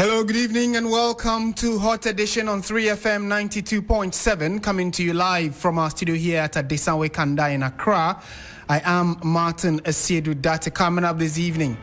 Hello, good evening and welcome to Hot Edition on 3FM 92.7, coming to you live from our studio here at Adesanwe Kanda in Accra. I am Martin Asiedu-Dartey. Coming up this evening,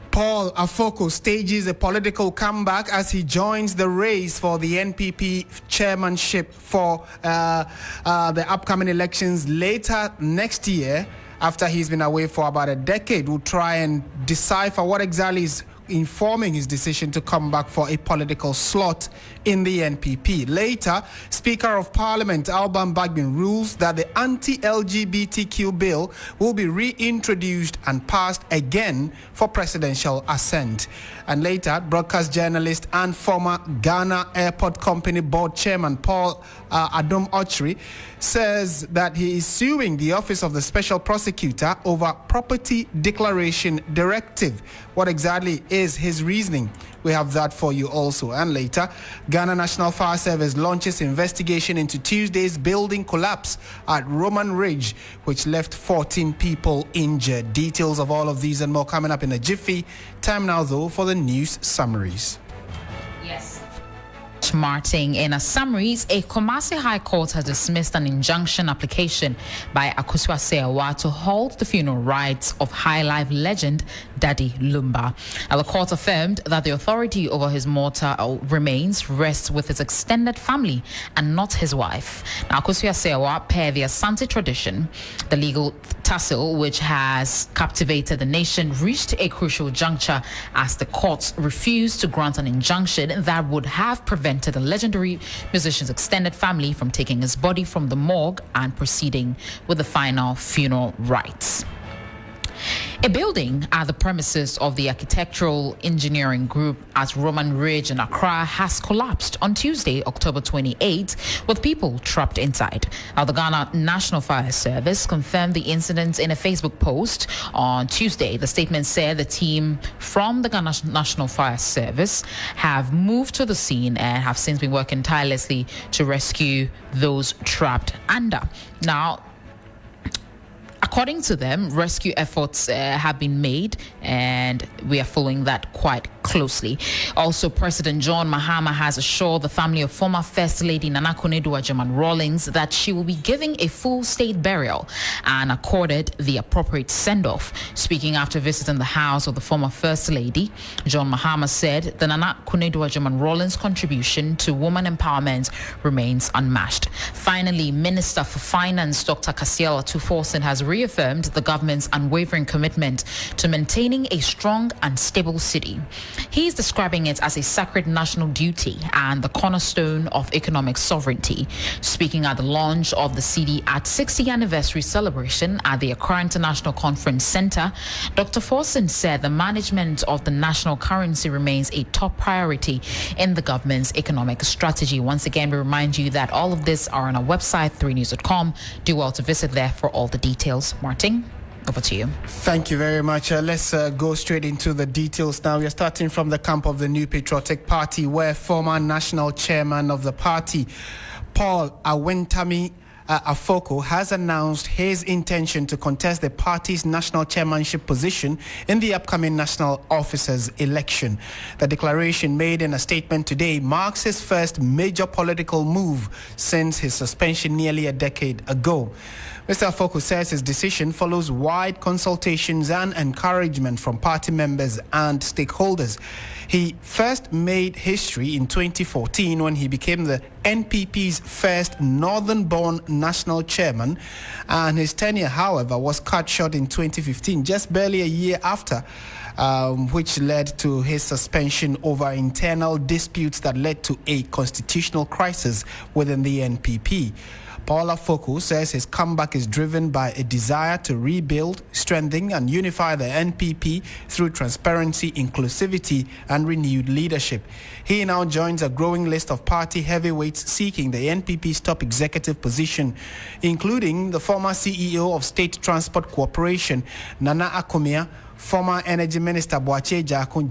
Paul Afoko stages a political comeback as he joins the race for the NPP Chairmanship for the upcoming elections later next year. After he's been away for about a decade, we'll try and decipher what exactly is informing his decision to come back for a political slot in the NPP. Later, Speaker of Parliament Alban Bagbin rules that the Anti-LGBTQ bill will be reintroduced and passed again for Presidential Assent. And later, broadcast journalist and former Ghana Airport Company Board Chairman Paul Adom-Otchere says that he is suing the Office of the Special Prosecutor over property declaration directive. What exactly is his reasoning? We have that for you also. And later, Ghana National Fire Service launches investigation into Tuesday's building collapse at Roman Ridge, which left 14 people injured. Details of all of these and more coming up in a jiffy. Time now, though, for the news summaries. Yes. Martin, in a summaries, a Kumasi High Court has dismissed an injunction application by Akosua-Seawa to halt the funeral rites of High Life legend Daddy Lumba. The court affirmed that the authority over his mortal remains rests with his extended family and not his wife. Now, Akosua-Seawa, per the Asante tradition, the legal tussle which has captivated the nation reached a crucial juncture as the courts refused to grant an injunction that would have prevented the legendary musician's extended family from taking his body from the morgue and proceeding with the final funeral rites. A building at the premises of the architectural engineering group at Roman Ridge in Accra has collapsed on Tuesday, October 28, with people trapped inside. The Ghana National Fire Service confirmed the incident in a Facebook post on Tuesday. The statement said the team from the Ghana National Fire Service have moved to the scene and have since been working tirelessly to rescue those trapped under. Now, according to them, rescue efforts have been made, and we are following that quite closely. Also, President John Mahama has assured the family of former First Lady Nana Akufo-Addo that she will be giving a full state burial and accorded the appropriate send-off. Speaking after visiting the house of the former First Lady, John Mahama said the Nana Akufo-Addo contribution to woman empowerment remains unmatched. Finally, Minister for Finance Dr. Kasiel Atuforsen has reaffirmed the government's unwavering commitment to maintaining a strong and stable city. He is describing it as a sacred national duty and the cornerstone of economic sovereignty. Speaking at the launch of the city at 60th anniversary celebration at the Accra International Conference Center, Dr. Forsen said the management of the national currency remains a top priority in the government's economic strategy. Once again, we remind you that all of this are on our website, 3news.com. Do well to visit there for all the details. Martin, over to you. Thank you very much. Let's go straight into the details now. We are starting from the camp of the New Patriotic Party, where former national chairman of the party, Paul Afoko, has announced his intention to contest the party's national chairmanship position in the upcoming national officers election. The declaration made in a statement today marks his first major political move since his suspension nearly a decade ago. Mr. Afoko says his decision follows wide consultations and encouragement from party members and stakeholders. He first made history in 2014 when he became the NPP's first northern-born national chairman, and his tenure, however, was cut short in 2015, just barely a year after, which led to his suspension over internal disputes that led to a constitutional crisis within the NPP. Paul Afoko says his comeback is driven by a desire to rebuild, strengthen and unify the NPP through transparency, inclusivity and renewed leadership. He now joins a growing list of party heavyweights seeking the NPP's top executive position, including the former CEO of State Transport Corporation, Nana Akomia, former Energy Minister Boakye Jakun,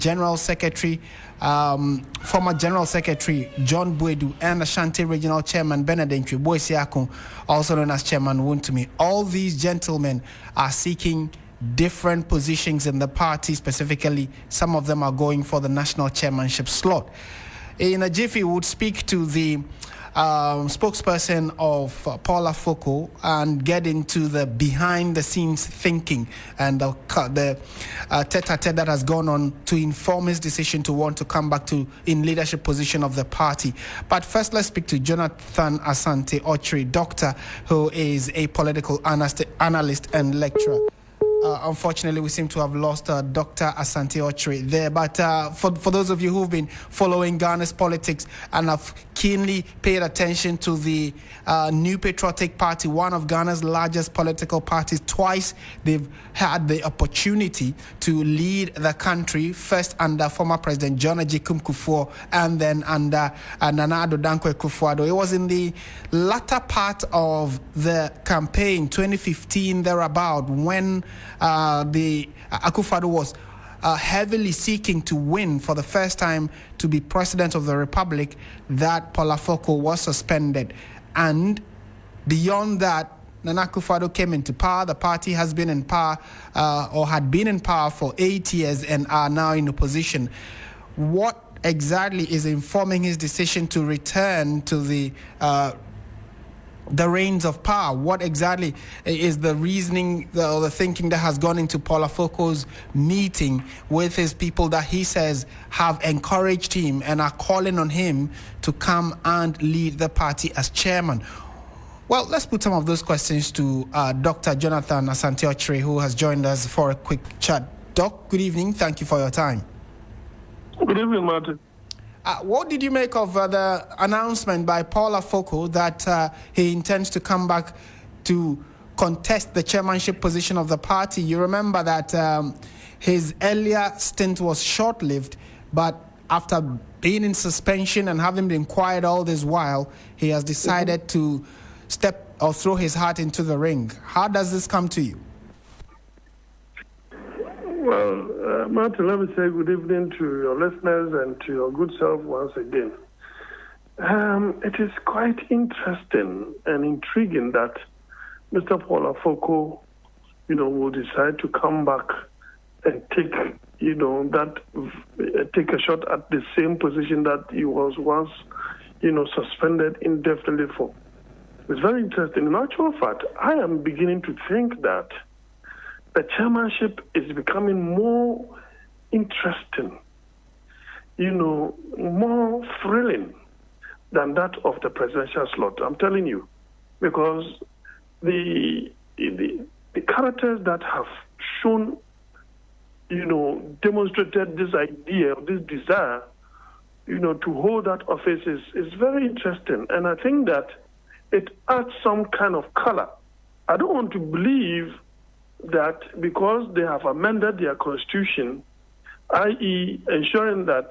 former General Secretary John Buedu, and Ashanti Regional Chairman Benedict Boisiakun, also known as Chairman Wuntumi. All these gentlemen are seeking different positions in the party. Specifically, some of them are going for the national chairmanship slot. In a jiffy, we would speak to the spokesperson of Paul Afoko and get into the behind-the-scenes thinking and the tete-a-tete that has gone on to inform his decision to want to come back to in leadership position of the party. But first, let's speak to Jonathan Asante-Otchere, doctor, who is a political analyst and lecturer. Unfortunately, we seem to have lost Dr. Asante-Otchere there. But for those of you who've been following Ghana's politics and have keenly paid attention to the New Patriotic Party, one of Ghana's largest political parties, twice they've had the opportunity to lead the country, first under former President John Agyekum Kufuor and then under Nana Addo Dankwa Akufo-Addo. It was in the latter part of the campaign, 2015 thereabout, when the Akufo-Addo was heavily seeking to win for the first time to be president of the republic, that Paul Afoko was suspended. And beyond that, Nana Akufo-Addo came into power. The party has been in power or had been in power for 8 years and are now in opposition. What exactly is informing his decision to return to the reins of power? What exactly is the reasoning or the thinking that has gone into Paul Afoko's meeting with his people that he says have encouraged him and are calling on him to come and lead the party as chairman? Well, let's put some of those questions to Dr. Jonathan Asante-Otchere, who has joined us for a quick chat. Doc, good evening. Thank you for your time. Good evening, Martin. What did you make of the announcement by Paul Afoko that he intends to come back to contest the chairmanship position of the party? You remember that his earlier stint was short-lived, but after being in suspension and having been quiet all this while, he has decided to step or throw his heart into the ring. How does this come to you? Well, Martin, let me say good evening to your listeners and to your good self once again. It is quite interesting and intriguing that Mr. Paul Afoko, will decide to come back and take, take a shot at the same position that he was once, suspended indefinitely for. It's very interesting. In actual fact, I am beginning to think that the chairmanship is becoming more interesting, more thrilling than that of the presidential slot. I'm telling you, because the characters that have shown, demonstrated this idea, this desire, to hold that office is very interesting. And I think that it adds some kind of color. I don't want to believe that because they have amended their constitution, i.e. ensuring that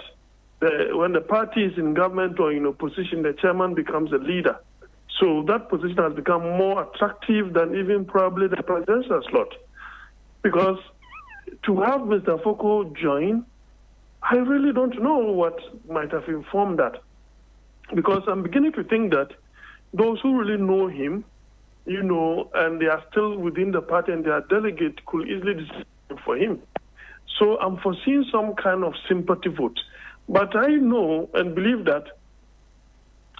when the party is in government or in opposition, the chairman becomes a leader. So that position has become more attractive than even probably the presidential slot. Because to have Mr. Afoko join, I really don't know what might have informed that. Because I'm beginning to think that those who really know him, and they are still within the party and they are delegate could easily decide for him. So I'm foreseeing some kind of sympathy vote. But I know and believe that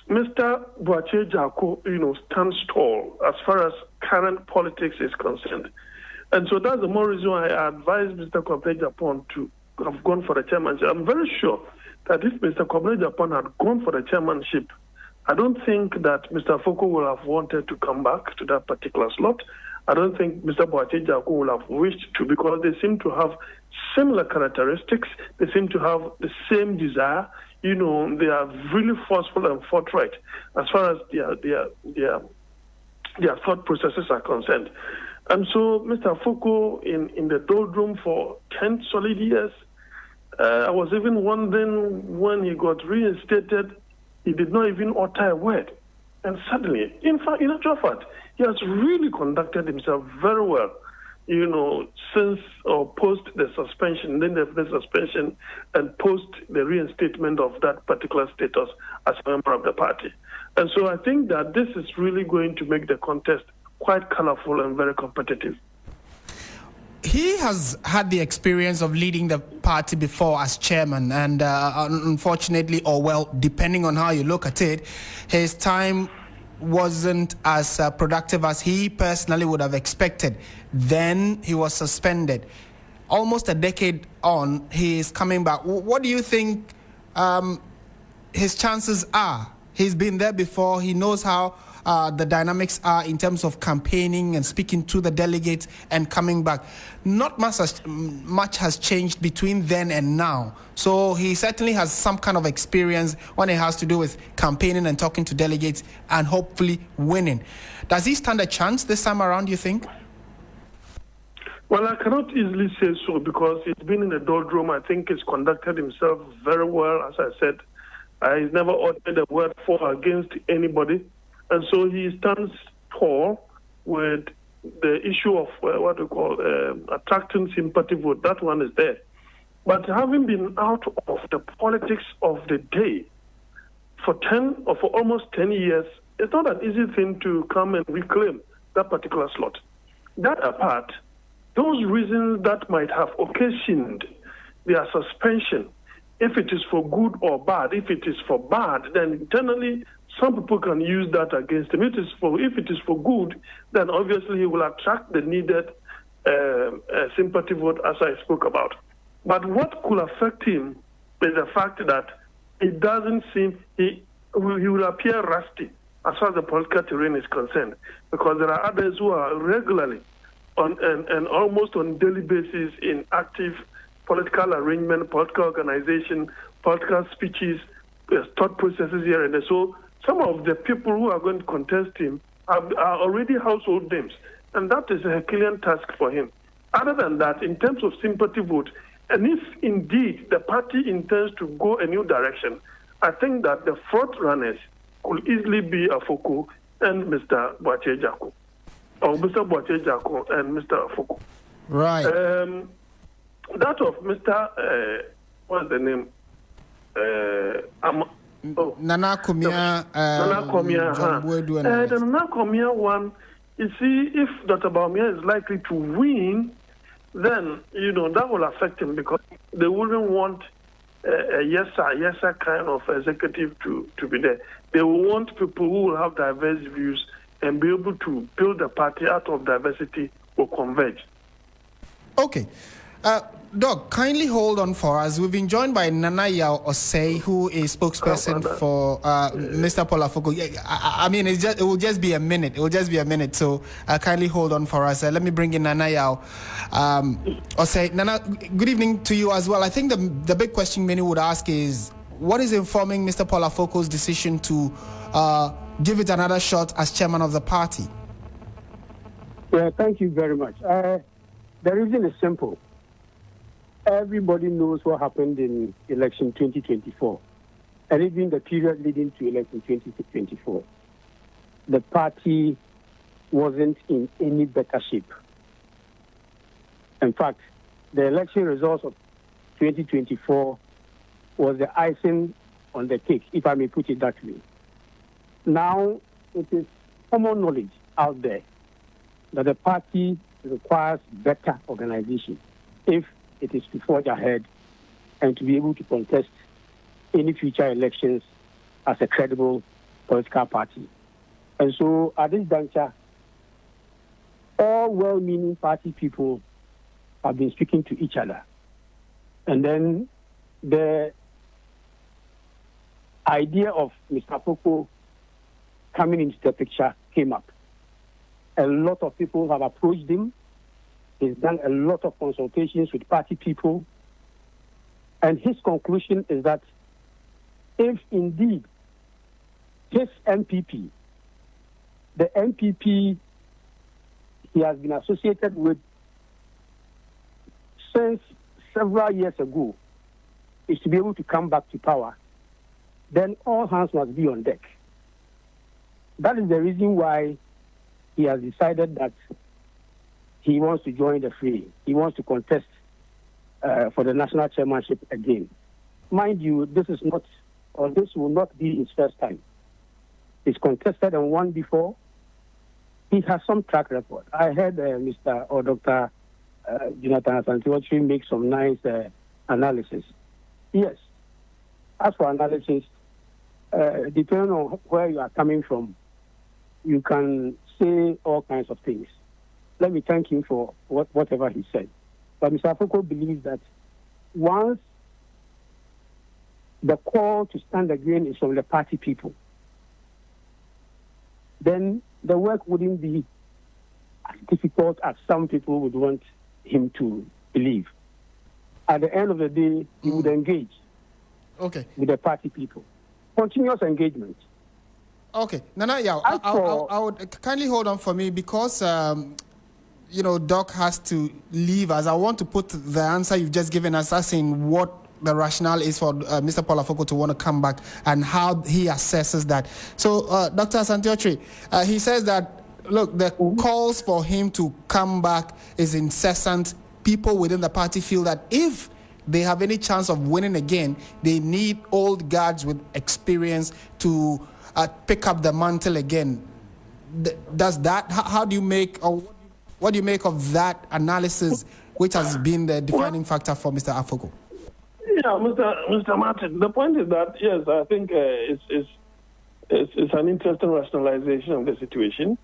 Mr. Boakye Jako, stands tall as far as current politics is concerned. And so that's the more reason why I advise Mr. Kwabena Japan to have gone for the chairmanship. I'm very sure that if Mr. Kwabena Japan had gone for the chairmanship, I don't think that Mr. Afoko will have wanted to come back to that particular slot. I don't think Mr. Boakye Jako will have wished to, because they seem to have similar characteristics. They seem to have the same desire. They are really forceful and forthright as far as their thought processes are concerned. And so Mr. Afoko in the doldrum for 10 solid years, I was even wondering when he got reinstated, he did not even utter a word. And suddenly, in actual fact, he has really conducted himself very well, since or post the suspension, then the suspension, and post the reinstatement of that particular status as a member of the party. And so I think that this is really going to make the contest quite colorful and very competitive. he has had the experience of leading the party before as chairman, and unfortunately, or well, depending on how you look at it, his time wasn't as productive as he personally would have expected. Then he was suspended. Almost a decade on, he is coming back. What do you think his chances are? He's been there before. He knows how the dynamics are in terms of campaigning and speaking to the delegates and coming back. Not much has changed between then and now. So he certainly has some kind of experience when it has to do with campaigning and talking to delegates and hopefully winning. Does he stand a chance this time around, you think? Well, I cannot easily say so because he's been in the doldrum. I think he's conducted himself very well, as I said. He's never uttered a word for or against anybody. And so he stands tall with the issue of what we call attracting sympathy vote. That one is there. But having been out of the politics of the day for almost 10 years, it's not an easy thing to come and reclaim that particular slot. That apart, those reasons that might have occasioned their suspension, if it is for good or bad, if it is for bad, then internally some people can use that against him. If it is for good, then obviously he will attract the needed sympathy vote, as I spoke about. But what could affect him is the fact that it doesn't seem he will appear rusty as far as the political terrain is concerned, because there are others who are regularly and almost on daily basis in active political arrangement, political organization, political speeches, thought processes here and there. So some of the people who are going to contest him are already household names, and that is a Herculean task for him. Other than that, in terms of sympathy vote, and if indeed the party intends to go a new direction, I think that the front runners could easily be Afoko and Mr. Boakye-Jackson, or Mr. Boakye-Jackson and Mr. Afoko. Right. That of Mr. What's the name? Nana Komia. Nana Komia. The Nana Komia one, you see, if Dr. Baumia is likely to win, then, that will affect him because they wouldn't want a yes sir kind of executive to be there. They will want people who will have diverse views and be able to build a party out of diversity or converge. Okay. Doc, kindly hold on for us. We've been joined by Nana Yaw-Osei, who is spokesperson for Mr. Paul Afoko. I mean, it will just be a minute. It will just be a minute. So kindly hold on for us. Let me bring in Nana Yaw-Osei. Nana, good evening to you as well. I think the big question many would ask is, what is informing Mr. Paul Afoko's decision to give it another shot as chairman of the party? Yeah, thank you very much. The reason is simple. Everybody knows what happened in election 2024, and even the period leading to election 2024. The party wasn't in any better shape. In fact, the election results of 2024 was the icing on the cake, if I may put it that way. Now, it is common knowledge out there that the party requires better organization if it is to forge ahead and to be able to contest any future elections as a credible political party. And so at this juncture, all well-meaning party people have been speaking to each other. And then the idea of Mr. Afoko coming into the picture came up. A lot of people have approached him. He's done a lot of consultations with party people. And his conclusion is that if indeed his NPP, the NPP he has been associated with since several years ago, is to be able to come back to power, then all hands must be on deck. That is the reason why he has decided that he wants to join the fray. He wants to contest for the national chairmanship again. Mind you, this will not be his first time. He's contested and won before. He has some track record. I heard Dr. Jonathan Asiedu-Dartey make some nice analysis. Yes, as for analysis, depending on where you are coming from, you can say all kinds of things. Let me thank him for whatever he said. But Mr. Afoko believes that once the call to stand again is from the party people, then the work wouldn't be as difficult as some people would want him to believe. At the end of the day, he would engage with the party people. Continuous engagement. Okay. Nana, yeah, I would kindly hold on for me because, Doc has to leave us. I want to put the answer you've just given us as in what the rationale is for Mr. Paul Afoko to want to come back and how he assesses that. So, Dr. Asiedu-Dartey, he says that, look, the calls for him to come back is incessant. People within the party feel that if they have any chance of winning again, they need old guards with experience to pick up the mantle again. Does that? How do you make, or what do you make of that analysis, which has been the defining factor for Mr. Afoko? Yeah, Mr. Martin. The point is that yes, I think it's an interesting rationalization of the situation.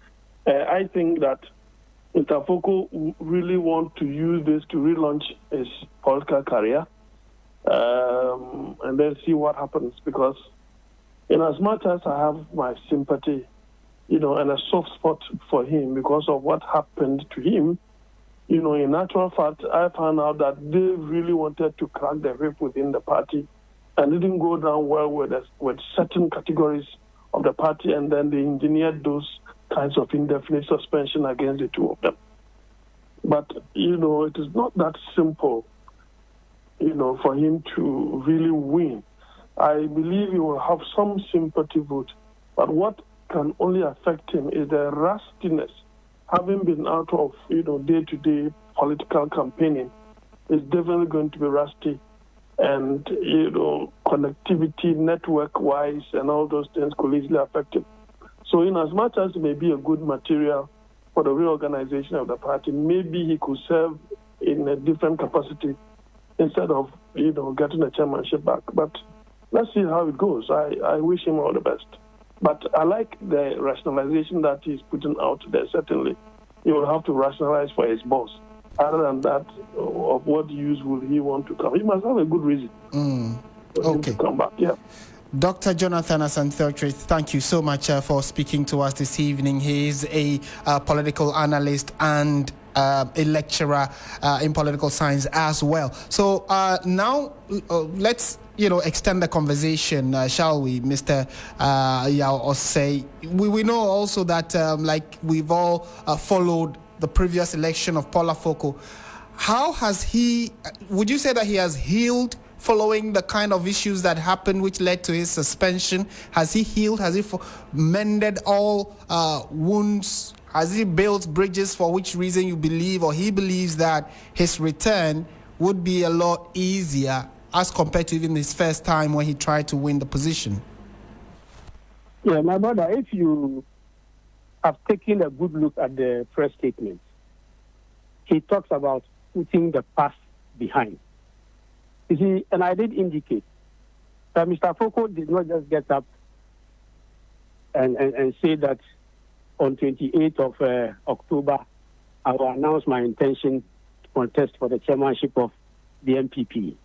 I think that Mr. Afoko really wants to use this to relaunch his political career, and then see what happens. Because, as much as I have my sympathy, and a soft spot for him because of what happened to him, in actual fact, I found out that they really wanted to crack the whip within the party, and didn't go down well with certain categories of the party, and then they engineered those kinds of indefinite suspension against the two of them. But, it is not that simple, for him to really win. I believe he will have some sympathy vote, but what can only affect him is the rustiness. Having been out of, day-to-day political campaigning, is definitely going to be rusty. And, connectivity, network-wise, and all those things could easily affect him. So in as much as it may be a good material for the reorganization of the party, maybe he could serve in a different capacity instead of, getting a chairmanship back. But let's see how it goes. I wish him all the best. But I like the rationalization that he's putting out there. Certainly, he will have to rationalize for his boss. Other than that, of what use will he want to come? He must have a good reason for him to come back. Yeah. Dr. Jonathan Asiedu-Dartey, thank you so much for speaking to us this evening. He is a political analyst and a lecturer in political science as well. So now let's extend the conversation, shall we, Mr. Osei? We know also that like we've all followed the previous election of Paul Afoko. How has he? Would you say that he has healed following the kind of issues that happened which led to his suspension? Has he healed? Has he mended all wounds? Has he built bridges for which reason you believe, or he believes that his return would be a lot easier as compared to even his first time when he tried to win the position? Yeah, my brother, if you have taken a good look at the press statement, he talks about putting the past behind. You see, and I did indicate that Mr. Afoko did not just get up and say that on 28th of October, I will announce my intention to contest for the chairmanship of the NPP.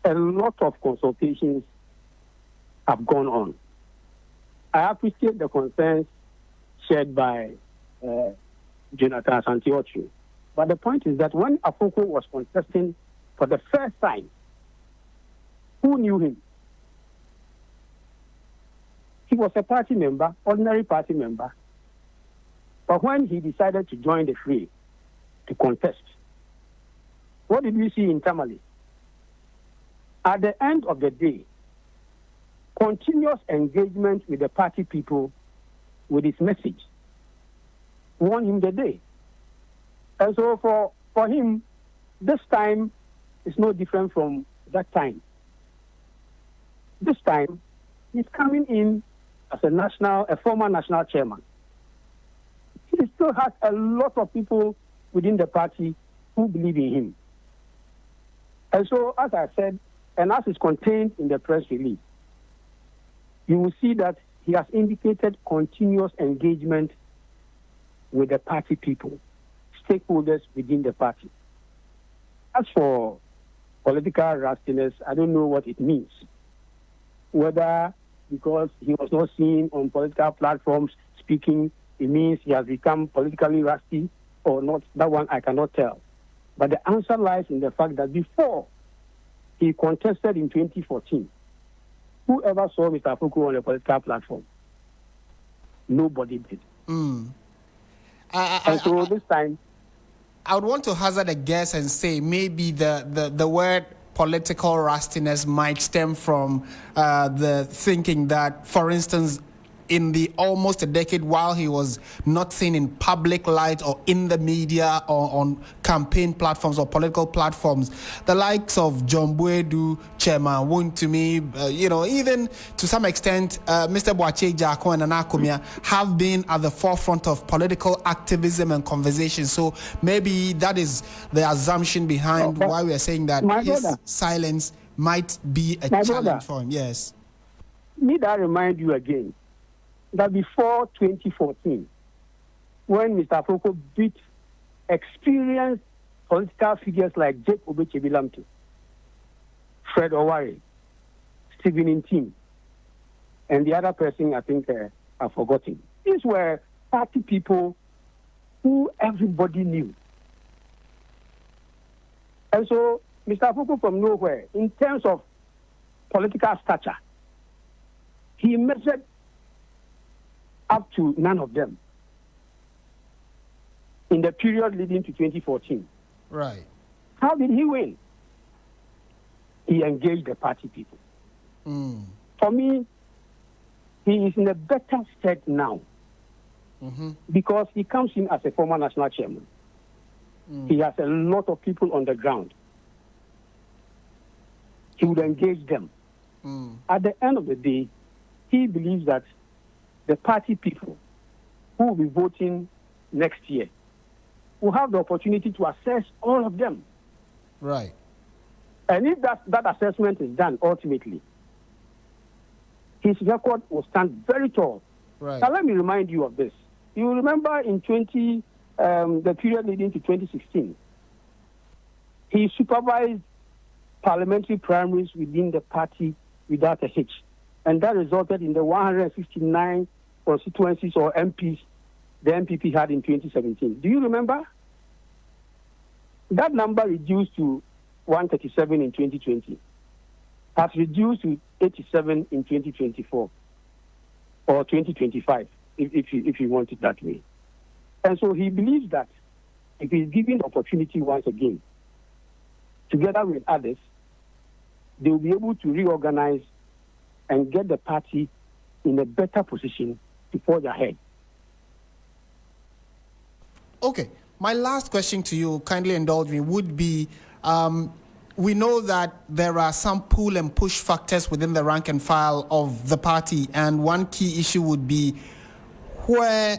A lot of consultations have gone on. I appreciate the concerns shared by Jonathan Asiedu-Dartey. But the point is that when Afoko was contesting for the first time, who knew him? He was a party member, ordinary party member. But when he decided to join the fray to contest, what did we see internally? At the end of the day, continuous engagement with the party people with his message won him the day. And so for him, this time is no different from that time. This time, he's coming in as a former national chairman. He still has a lot of people within the party who believe in him. And so, as I said, and as is contained in the press release, you will see that he has indicated continuous engagement with the party people, stakeholders within the party. As for political rustiness, I don't know what it means. Whether because he was not seen on political platforms speaking, it means he has become politically rusty or not, that one I cannot tell. But the answer lies in the fact that before he contested in 2014, whoever saw Mr. Afoko on a political platform? Nobody did. And so this time, I would want to hazard a guess and say maybe the word political rustiness might stem from the thinking that, for instance, in the almost a decade while he was not seen in public light or in the media or on campaign platforms or political platforms, the likes of John Buedu, Chairman Wontumi, even to some extent, Mr. Boakye Jako and Anakumia have been at the forefront of political activism and conversation. So maybe that is the assumption behind why we are saying that his silence might be a challenge for him. Yes. Need I remind you again that before 2014, when Mr. Afoko beat experienced political figures like Jake Obechebilamto, Fred Owari, Stephen Intim, and the other person I think I've forgotten. These were party people who everybody knew. And so Mr. Afoko from nowhere, in terms of political stature, he measured up to none of them in the period leading to 2014. Right. How did he win? He engaged the party people. For me, he is in a better state now because he comes in as a former national chairman. He has a lot of people on the ground. He would engage them. At the end of the day, he believes that the party people who will be voting next year will have the opportunity to assess all of them. Right. And if that assessment is done ultimately, his record will stand very tall. Right. Now let me remind you of this. You remember in the period leading to 2016, he supervised parliamentary primaries within the party without a hitch. And that resulted in the 169 constituencies or MPs the NPP had in 2017. Do you remember? That number reduced to 137 in 2020, has reduced to 87 in 2024 or 2025, if you want it that way. And so he believes that if he's given the opportunity once again, together with others, they will be able to reorganize and get the party in a better position to forge ahead. Okay. My last question to you, kindly indulge me, would be, we know that there are some pull and push factors within the rank and file of the party, and one key issue would be where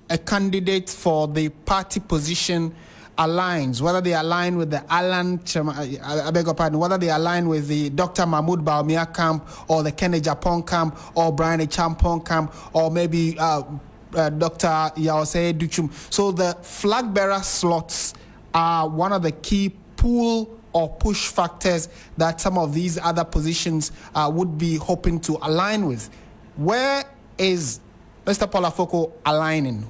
a candidate for the party position aligns, whether they align with the whether they align with the Dr. Mahmoud Bawumia camp or the Kenneth Japon camp or Brian Champon camp or maybe Dr. Asiedu-Dartey. So the flag bearer slots are one of the key pull or push factors that some of these other positions would be hoping to align with. Where is Mr. Paul Afoko aligning?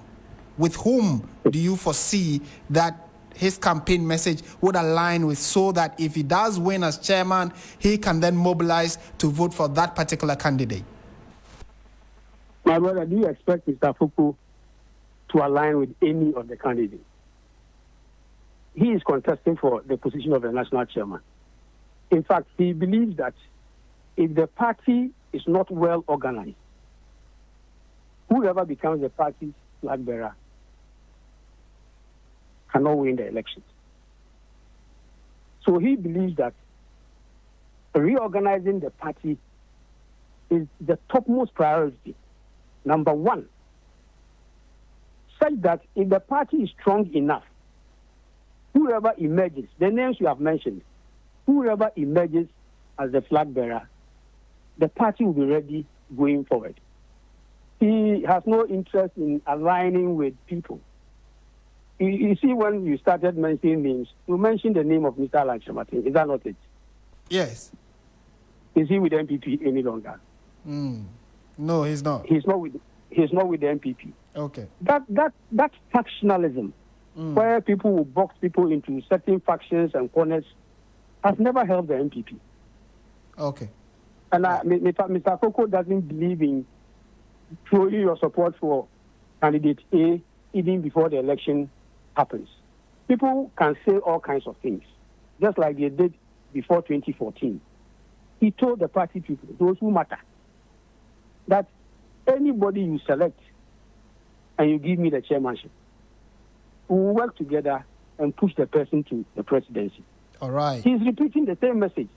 With whom do you foresee that his campaign message would align with, so that if he does win as chairman, he can then mobilize to vote for that particular candidate? My brother, do you expect Mr. Afoko to align with any of the candidates? He is contesting for the position of the national chairman. In fact, he believes that if the party is not well organized, whoever becomes the party's flag bearer cannot win the elections. So he believes that reorganizing the party is the topmost priority, number one, such that if the party is strong enough whoever emerges, the names you have mentioned, whoever emerges as the flag bearer, the party will be ready going forward. He has no interest in aligning with people. You see, when you started mentioning names, you mentioned the name of Mr. Alban. Is that not it? Yes. Is he with NPP any longer? No, he's not. He's not with the NPP. Okay. That factionalism, where people will box people into certain factions and corners, has never helped the NPP. Okay. And Mr. Afoko doesn't believe in throwing your support for candidate A even before the election happens. People can say all kinds of things, just like they did before 2014. He told the party people, those who matter, that anybody you select and you give me the chairmanship, we will work together and push the person to the presidency. All right. He's repeating the same message.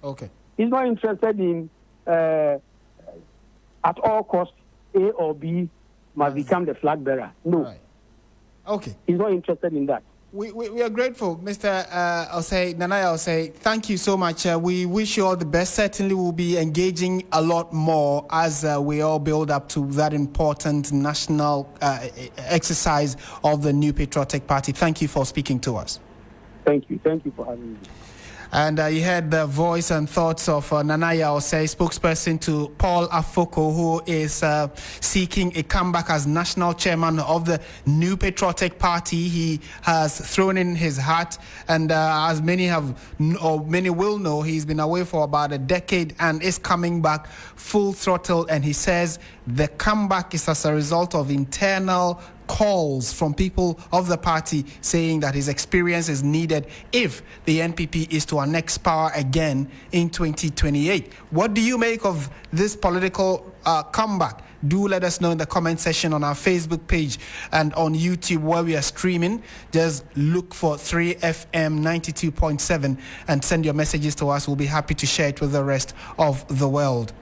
Okay. He's not interested in, at all costs, A or B must become the flag bearer. No. Right. Okay. He's not interested in that. We are grateful, Mr. Nanaia Osei. Thank you so much. We wish you all the best. Certainly we'll be engaging a lot more as we all build up to that important national exercise of the New Patriotic Party. Thank you for speaking to us. Thank you. Thank you for having me. And you heard the voice and thoughts of Nanaia Osei, spokesperson to Paul Afoko, who is seeking a comeback as national chairman of the New Patriotic Party. He has thrown in his hat, and as many will know, he's been away for about a decade and is coming back full throttle. And he says the comeback is as a result of internal calls from people of the party saying that his experience is needed if the NPP is to annex power again in 2028. What do you make of this political comeback? Do let us know in the comment section on our Facebook page and on YouTube where we are streaming. Just look for 3FM 92.7 and send your messages to us. We'll be happy to share it with the rest of the world.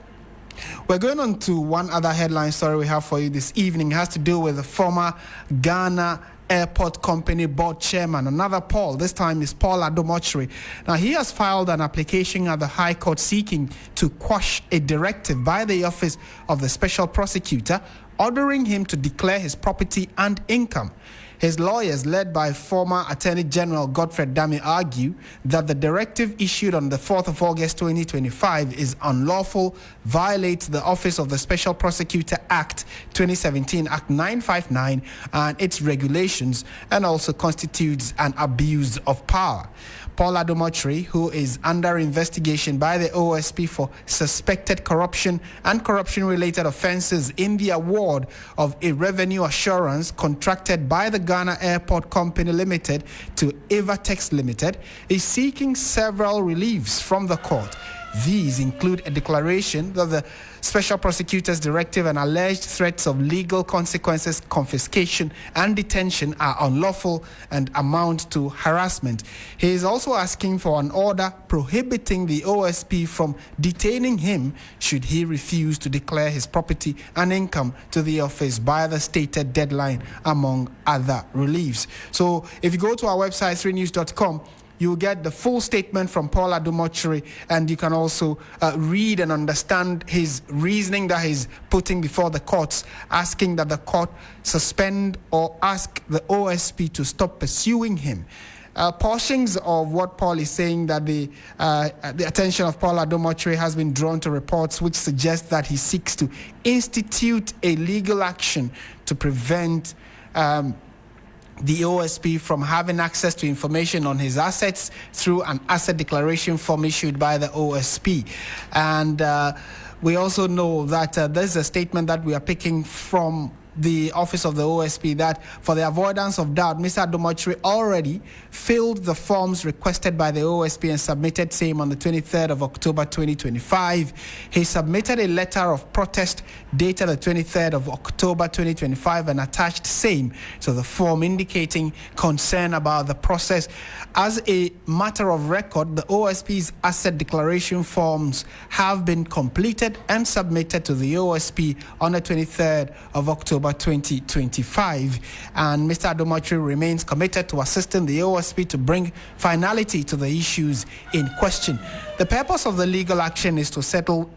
We're going on to one other headline story we have for you this evening. It has to do with the former Ghana Airport Company board chairman, another Paul. This time is Paul Adom-Otchere. Now, he has filed an application at the High Court seeking to quash a directive by the Office of the Special Prosecutor ordering him to declare his property and income. His lawyers, led by former Attorney General Godfred Dame, argue that the directive issued on the 4th of August 2025 is unlawful, violates the Office of the Special Prosecutor Act 2017, Act 959, and its regulations, and also constitutes an abuse of power. Paul Adom-Otchere, who is under investigation by the OSP for suspected corruption and corruption-related offences in the award of a revenue assurance contracted by the Ghana Airport Company Limited to Avatex Limited, is seeking several reliefs from the court. These include a declaration that the Special Prosecutor's directive and alleged threats of legal consequences, confiscation and detention are unlawful and amount to harassment. He is also asking for an order prohibiting the OSP from detaining him should he refuse to declare his property and income to the office by the stated deadline, among other reliefs. So if you go to our website, 3news.com, you'll get the full statement from Paul Adom-Otchere, and you can also read and understand his reasoning that he's putting before the courts, asking that the court suspend or ask the OSP to stop pursuing him. Portions of what Paul is saying, that the attention of Paul Adom-Otchere has been drawn to reports which suggest that he seeks to institute a legal action to prevent the OSP from having access to information on his assets through an asset declaration form issued by the OSP. And we also know that there's a statement that we are picking from the office of the OSP that, for the avoidance of doubt, Mr. Adom-Otchere already filled the forms requested by the OSP and submitted same on the 23rd of October 2025. He submitted a letter of protest dated the 23rd of October 2025 and attached same to the form, indicating concern about the process. As a matter of record, the OSP's asset declaration forms have been completed and submitted to the OSP on the 23rd of October October 2025. And Mr. Adom-Otchere remains committed to assisting the OSP to bring finality to the issues in question. The purpose of the legal action is to settle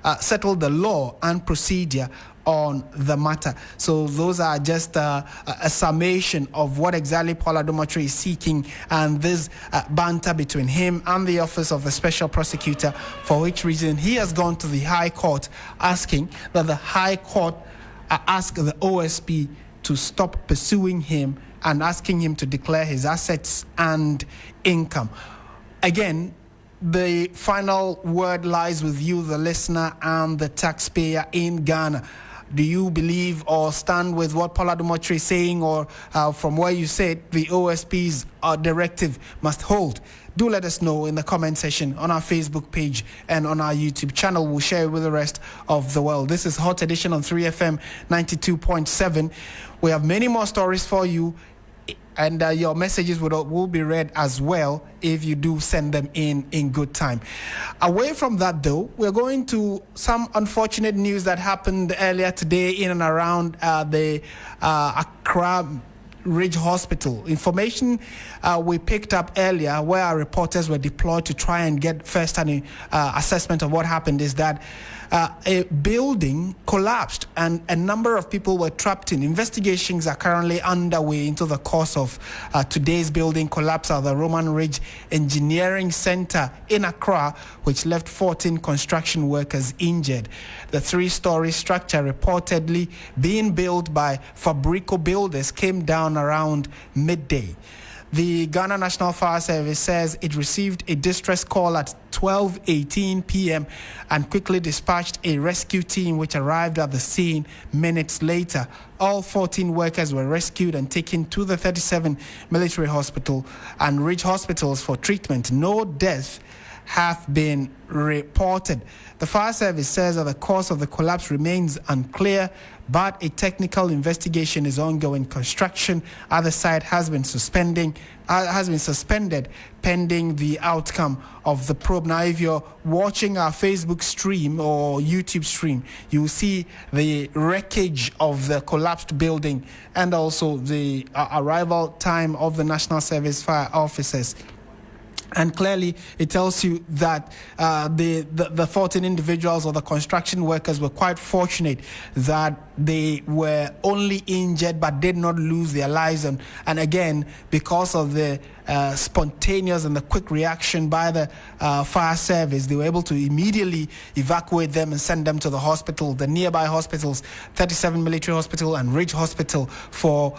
the law and procedure on the matter. So those are just a summation of what exactly Paul Adom-Otchere is seeking, and this banter between him and the Office of the Special Prosecutor, for which reason he has gone to the High Court asking that the High Court ask the OSP to stop pursuing him and asking him to declare his assets and income. Again, the final word lies with you, the listener and the taxpayer in Ghana. Do you believe or stand with what Paul Adom-Otchere is saying, or from where you said the OSP's directive must hold? Do let us know in the comment section on our Facebook page and on our YouTube channel. We'll share it with the rest of the world. This is Hot Edition on 3FM 92.7. We have many more stories for you, and your messages will be read as well if you do send them in good time. Away from that, though, we're going to some unfortunate news that happened earlier today in and around the Accra Ridge Hospital. Information we picked up earlier, where our reporters were deployed to try and get first-hand assessment of what happened, is that a building collapsed and a number of people were trapped in. Investigations are currently underway into the cause of today's building collapse at the Roman Ridge Engineering Center in Accra, which left 14 construction workers injured. The three-story structure, reportedly being built by Fabrico Builders, came down around midday. The Ghana National Fire Service says it received a distress call at 12:18 p.m. and quickly dispatched a rescue team which arrived at the scene minutes later. All 14 workers were rescued and taken to the 37 military hospital and Ridge hospitals for treatment. No deaths have been reported. The fire service says that the cause of the collapse remains unclear, but a technical investigation is ongoing. Construction at the site has been suspended pending the outcome of the probe. Now, if you're watching our Facebook stream or YouTube stream, you will see the wreckage of the collapsed building and also the arrival time of the National Service fire officers. And clearly, it tells you that the 14 individuals or the construction workers were quite fortunate that they were only injured but did not lose their lives. And again, because of the spontaneous and the quick reaction by the fire service, they were able to immediately evacuate them and send them to the hospital, the nearby hospitals, 37 Military Hospital and Ridge Hospital, for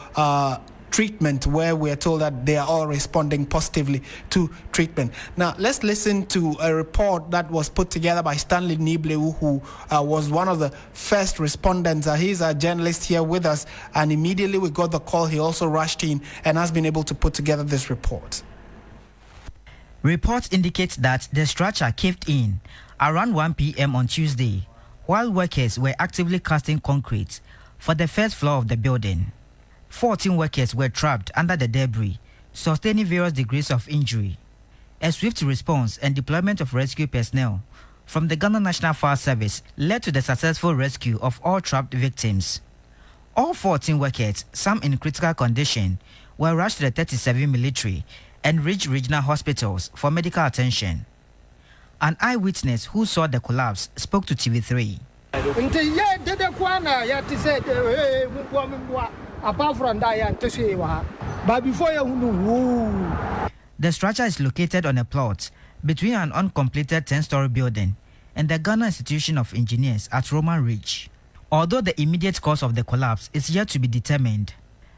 treatment, where we are told that they are all responding positively to treatment. Now, let's listen to a report that was put together by Stanley Nibleu, who was one of the first respondents. He's a journalist here with us, and immediately we got the call, he also rushed in and has been able to put together this report. Reports indicate that the structure caved in around 1 p.m. on Tuesday, while workers were actively casting concrete for the first floor of the building. 14 workers were trapped under the debris, sustaining various degrees of injury. A swift response and deployment of rescue personnel from the Ghana National Fire Service led to the successful rescue of all trapped victims. All 14 workers, some in critical condition, were rushed to the 37 military and Ridge regional hospitals for medical attention. An eyewitness who saw the collapse spoke to TV3. Apart from that, but before the structure is located on a plot between an uncompleted 10-story building and the Ghana Institution of Engineers at Roman Ridge. Although the immediate cause of the collapse is yet to be determined,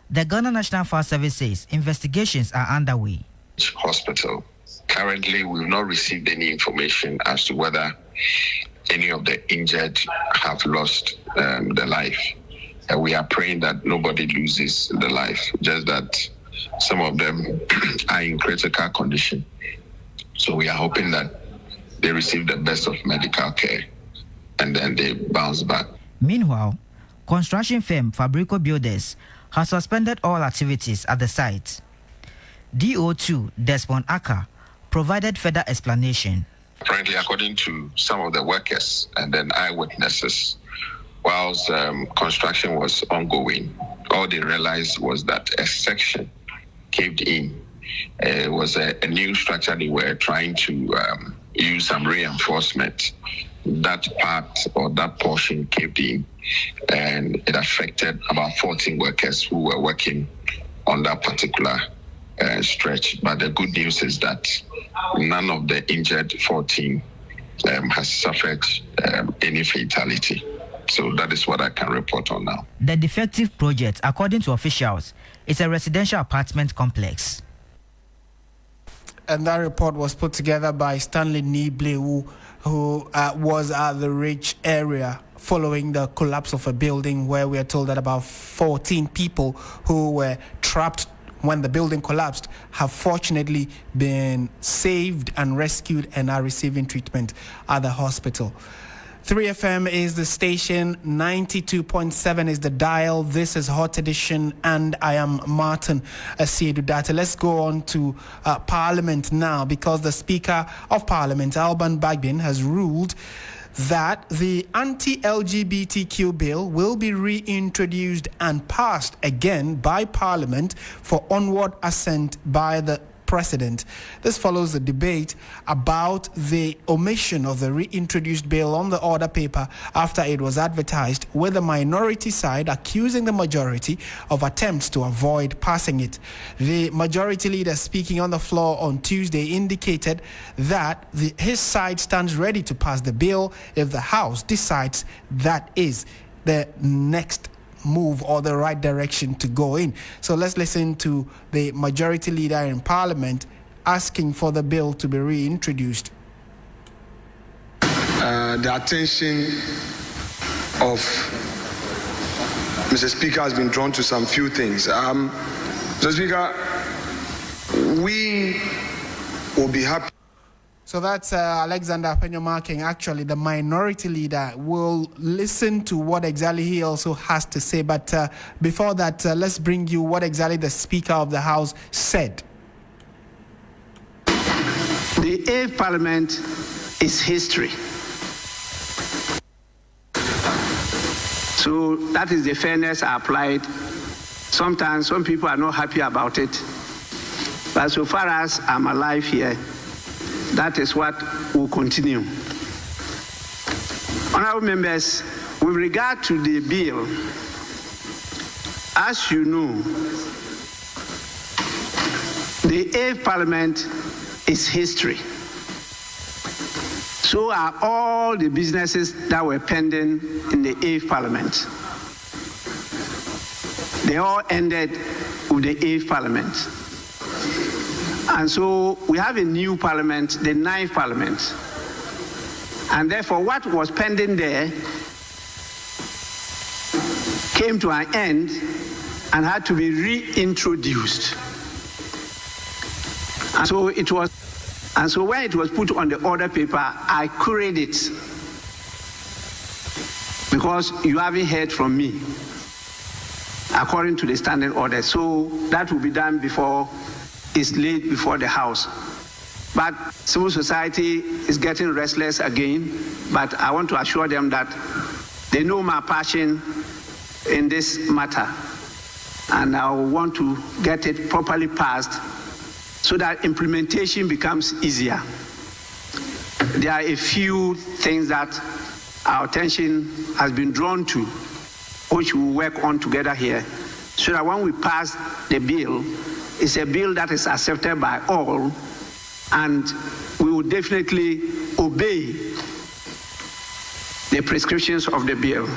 the Ghana National Fire Service says investigations are underway. Hospital. Currently, we've not received any information as to whether any of the injured have lost their life. And we are praying that nobody loses their life, just that some of them are in critical condition. So we are hoping that they receive the best of medical care and then they bounce back. Meanwhile, construction firm Fabrico Builders has suspended all activities at the site. DO2 Desmond Aka provided further explanation. Apparently, according to some of the workers and then eyewitnesses, whilst construction was ongoing, all they realized was that a section caved in. It was a new structure they were trying to use some reinforcement. That part or that portion caved in, and it affected about 14 workers who were working on that particular stretch. But the good news is that none of the injured 14 has suffered any fatality. So that is what I can report on now. The defective project, according to officials, is a residential apartment complex. And that report was put together by Stanley Nibleu, who was at the Ridge area following the collapse of a building where we are told that about 14 people who were trapped when the building collapsed have fortunately been saved and rescued and are receiving treatment at the hospital. 3FM is the station, 92.7 is the dial. This is Hot Edition, and I am Martin Asiedu-Dartey. Let's go on to Parliament now, because the Speaker of Parliament, Alban Bagbin, has ruled that the Anti-LGBTQ bill will be reintroduced and passed again by Parliament for onward assent by the President. This follows the debate about the omission of the reintroduced bill on the order paper after it was advertised, with the minority side accusing the majority of attempts to avoid passing it. The majority leader, speaking on the floor on Tuesday, indicated that his side stands ready to pass the bill if the House decides that is the next move or the right direction to go in. So let's listen to the majority leader in Parliament asking for the bill to be reintroduced. The attention of Mr. Speaker has been drawn to some few things. Mr. Speaker, we will be happy. So that's Alexander Penyo marking. Actually, the minority leader will listen to what exactly he also has to say. But before that, let's bring you what exactly the Speaker of the House said. The 8th Parliament is history. So that is the fairness I applied. Sometimes some people are not happy about it. But so far as I'm alive here, that is what will continue. Honorable members, with regard to the bill, as you know, the 8th Parliament is history. So are all the businesses that were pending in the 8th Parliament. They all ended with the 8th Parliament. And so we have a new Parliament, the 9th Parliament. And therefore, what was pending there came to an end and had to be reintroduced. And so when it was put on the order paper, I queried it because you haven't heard from me according to the standing order. So that will be done before it's laid before the House. But civil society is getting restless again, but I want to assure them that they know my passion in this matter, and I want to get it properly passed so that implementation becomes easier. There are a few things that our attention has been drawn to, which we will work on together here, so that when we pass the bill, it's a bill that is accepted by all, and we will definitely obey the prescriptions of the bill.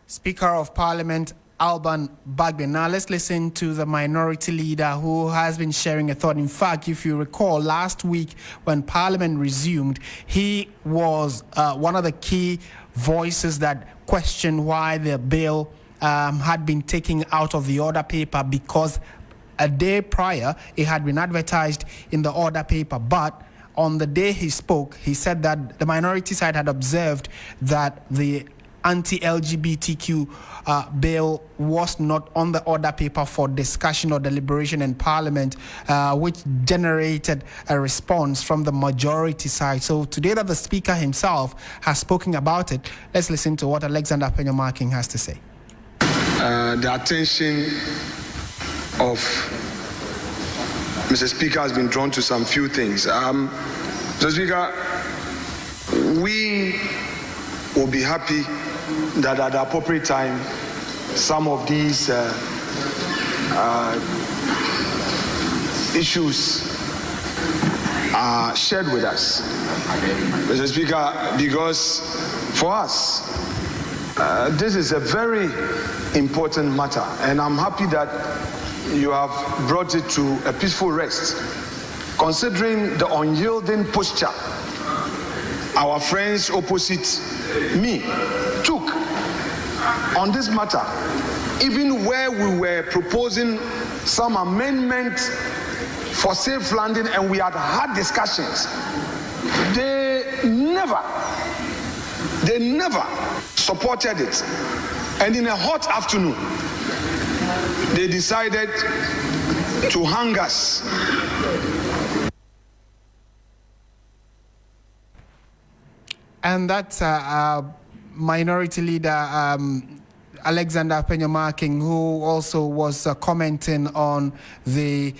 Speaker of Parliament Alban Bagbin. Now let's listen to the minority leader who has been sharing a thought. In fact, if you recall, last week when Parliament resumed, he was one of the key voices that questioned why the bill had been taken out of the order paper, because a day prior it had been advertised in the order paper. But on the day he spoke, he said that the minority side had observed that the anti-LGBTQ bill was not on the order paper for discussion or deliberation in Parliament, which generated a response from the majority side. So today that the Speaker himself has spoken about it, let's listen to what Alexander Penyomarking has to say. The attention of Mr. Speaker has been drawn to some few things. Mr. Speaker, we will be happy that at the appropriate time, some of these issues are shared with us, Mr. Speaker, because for us, this is a very important matter, and I'm happy that you have brought it to a peaceful rest, considering the unyielding posture our friends opposite me took on this matter, even where we were proposing some amendment for safe landing and we had had discussions. They never supported it. And in a hot afternoon, they decided to hang us. And that's Minority Leader Alexander Penyomarking, who also was commenting on the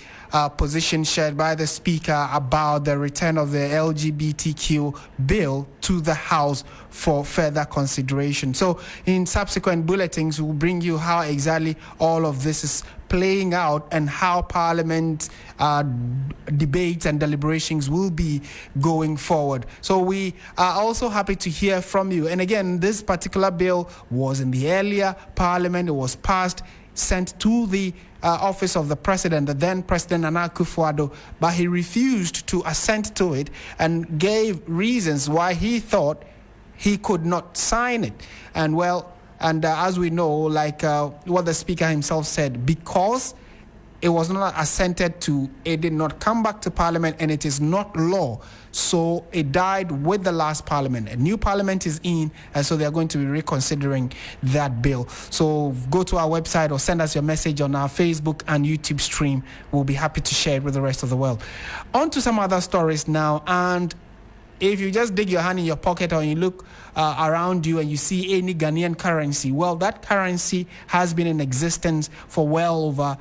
position shared by the Speaker about the return of the LGBTQ bill to the House for further consideration. So in subsequent bulletins, we'll bring you how exactly all of this is playing out and how Parliament debates and deliberations will be going forward. So we are also happy to hear from you. And again, this particular bill was in the earlier Parliament. It was passed, sent to the office of the President, the then President Nana Akufo-Addo, but he refused to assent to it and gave reasons why he thought he could not sign it. And well, as we know, like what the Speaker himself said, because it was not assented to, it did not come back to Parliament, and it is not law. So it died with the last Parliament. A new Parliament is in, and so they are going to be reconsidering that bill. So go to our website or send us your message on our Facebook and YouTube stream. We'll be happy to share it with the rest of the world. On to some other stories now, and if you just dig your hand in your pocket or you look around you and you see any Ghanaian currency, well, that currency has been in existence for well over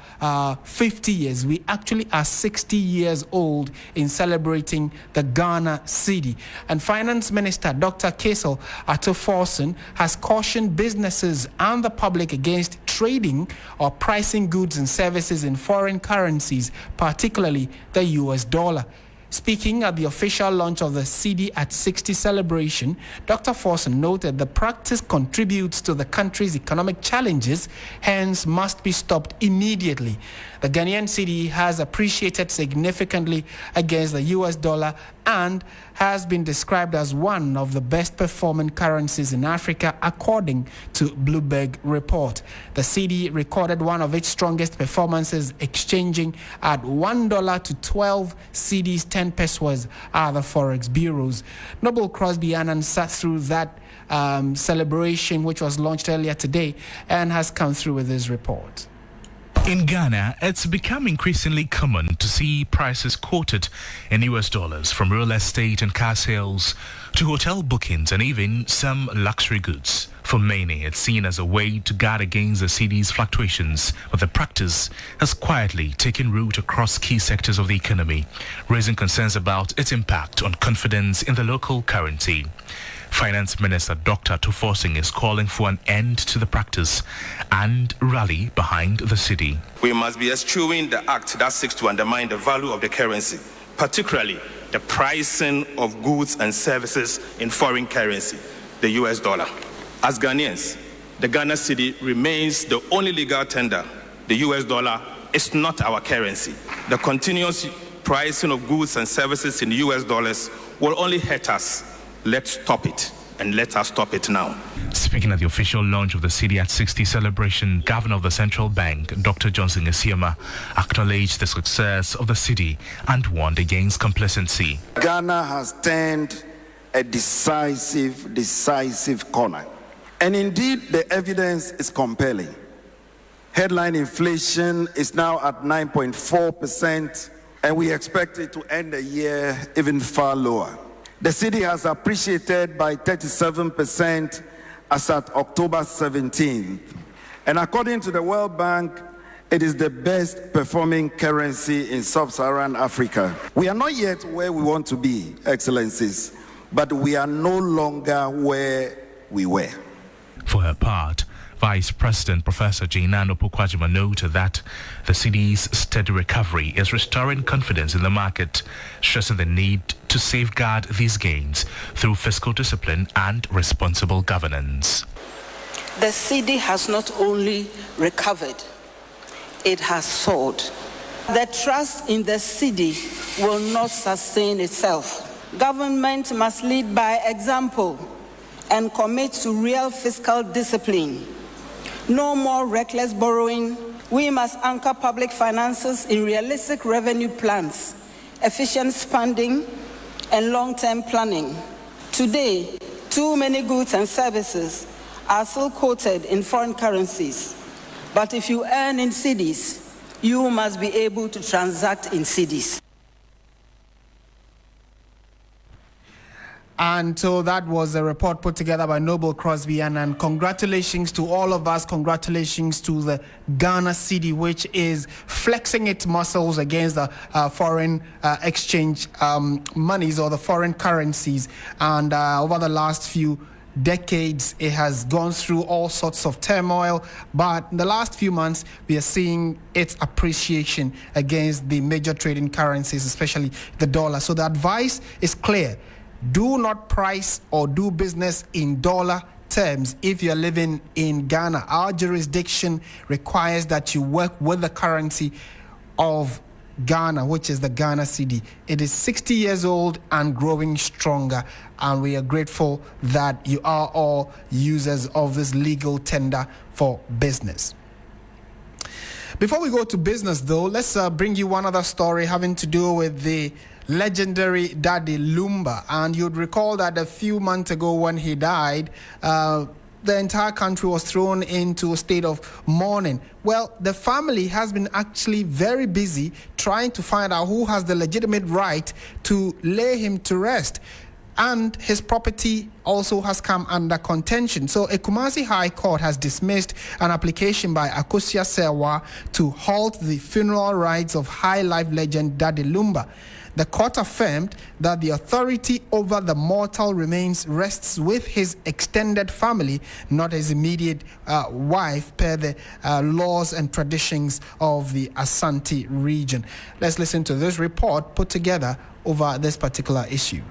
50 years. We actually are 60 years old in celebrating the Ghana cedi. And Finance Minister Dr. Kesel Atto-Forson has cautioned businesses and the public against trading or pricing goods and services in foreign currencies, particularly the US dollar. Speaking at the official launch of the cedi at 60 celebration, Dr. Forson noted the practice contributes to the country's economic challenges, hence must be stopped immediately. The Ghanaian cedi has appreciated significantly against the US dollar and has been described as one of the best performing currencies in Africa, according to Bloomberg report. The cedi recorded one of its strongest performances, exchanging at $1 to 12 cedis 10 pesos are the forex bureaus. Noble Crosby Annan sat through that celebration, which was launched earlier today, and has come through with his report. In Ghana, it's become increasingly common to see prices quoted in US dollars, from real estate and car sales to hotel bookings and even some luxury goods. For many, it's seen as a way to guard against the cedi's fluctuations, but the practice has quietly taken root across key sectors of the economy, raising concerns about its impact on confidence in the local currency. Finance Minister Dr. Atto-Forson is calling for an end to the practice and rally behind the cedi. We must be eschewing the act that seeks to undermine the value of the currency, particularly the pricing of goods and services in foreign currency, the US dollar. As Ghanaians, the Ghana cedi remains the only legal tender. The US dollar is not our currency. The continuous pricing of goods and services in US dollars will only hurt us. Let's stop it, and let us stop it now. Speaking at the official launch of the cedi at 60 celebration, Governor of the Central Bank, Dr. Johnson Esioma, acknowledged the success of the cedi and warned against complacency. Ghana has turned a decisive corner. And indeed, the evidence is compelling. Headline inflation is now at 9.4%, and we expect it to end the year even far lower. The cedi has appreciated by 37% as at October 17th. And according to the World Bank, it is the best performing currency in sub-Saharan Africa. We are not yet where we want to be, Excellencies, but we are no longer where we were. For her part, Vice President Professor Jinan Opokwajima noted that the cedi's steady recovery is restoring confidence in the market, stressing the need to safeguard these gains through fiscal discipline and responsible governance. The cedi has not only recovered, it has soared. The trust in the cedi will not sustain itself. Government must lead by example and commit to real fiscal discipline. No more reckless borrowing. We must anchor public finances in realistic revenue plans, efficient spending, and long-term planning. Today, too many goods and services are still quoted in foreign currencies. But if you earn in cedis, you must be able to transact in cedis. And so that was a report put together by Noble Crosby, and congratulations to all of us. Congratulations to the Ghana cedi, which is flexing its muscles against the foreign exchange monies or the foreign currencies. And over the last few decades, it has gone through all sorts of turmoil, but in the last few months we are seeing its appreciation against the major trading currencies, especially the dollar. So the advice is clear: do not price or do business in dollar terms if you're living in Ghana. Our jurisdiction requires that you work with the currency of Ghana, which is the Ghana cedi. It is 60 years old and growing stronger, and we are grateful that you are all users of this legal tender for business. Before we go to business, though, let's bring you one other story having to do with the legendary Daddy Lumba. And you'd recall that a few months ago when he died, the entire country was thrown into a state of mourning. Well, the family has been actually very busy trying to find out who has the legitimate right to lay him to rest. And his property also has come under contention. So a Kumasi High Court has dismissed an application by Akosua Serwa to halt the funeral rites of High Life legend Daddy Lumba. The court affirmed that the authority over the mortal remains rests with his extended family, not his immediate wife, per the laws and traditions of the Asante region. Let's listen to this report put together over this particular issue.